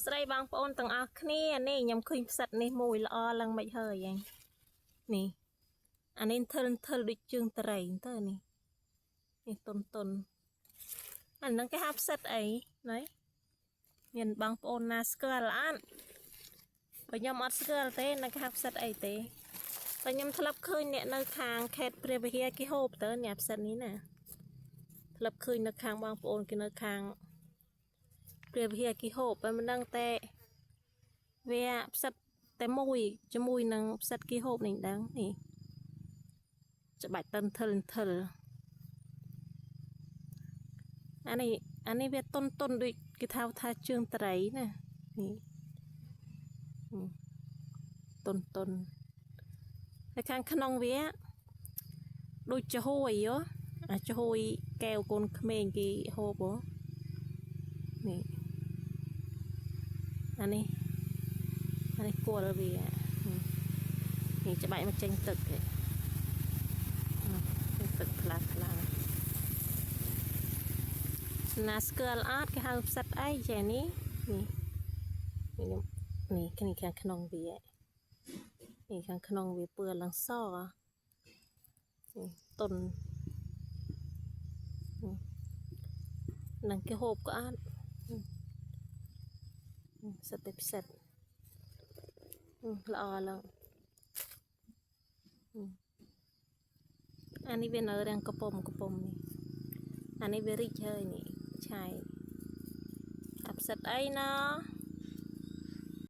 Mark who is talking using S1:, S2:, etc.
S1: ស្រីបងប្អូនទាំងអស់គ្នានេះខ្ញុំឃើញផ្សិតនេះមួយល្អឡើងមិនហើយយ៉ាងនេះអានេះធិលដូចជើងត្រីទៅនេះតុនអាហ្នឹងគេហៅផ្សិតអីណៃមានបងប្អូនណាស្គាល់អត់បើខ្ញុំអត់ស្គាល់ទេនៅគេហៅផ្សិតអីទេតែខ្ញុំធ្លាប់ឃើញអ្នកនៅខាងខេត្តព្រះវិហារគេហូបទៅអ្នកផ្សិតនេះណាធ្លាប់ឃើញនៅខាងបងប្អូនគេនៅខាងព្រះវិហារគេហូបតែមិនដឹងតែវាផ្សិតតែមួយជាមួយនឹងផ្សិតគេហូបនេះដឹងនេះច្បាច់តិនធិលអានេះវាតុនដូចគេថាជើងត្រីណានេះតុនហើយខាងក្នុងវាដូចចំហួយចំហួយកែវកូនក្មេងគេហូបនេះអានេះគល់វានេះច្បាច់មកចេញទឹកទេទឹកខ្លាំងណាស្គាល់អត់គេហៅផ្សិតអីចេះនេះនេះខាងក្នុងវានេះខាងក្នុងវាពឿឡើងសតុននឹងគេហូបក៏អត់សិតតែផ្សិតល្អឡើងអានេះវានៅរាងកំពុំនេះអានេះវារីកហើយនេះឆាយអាផ្សិតអីណា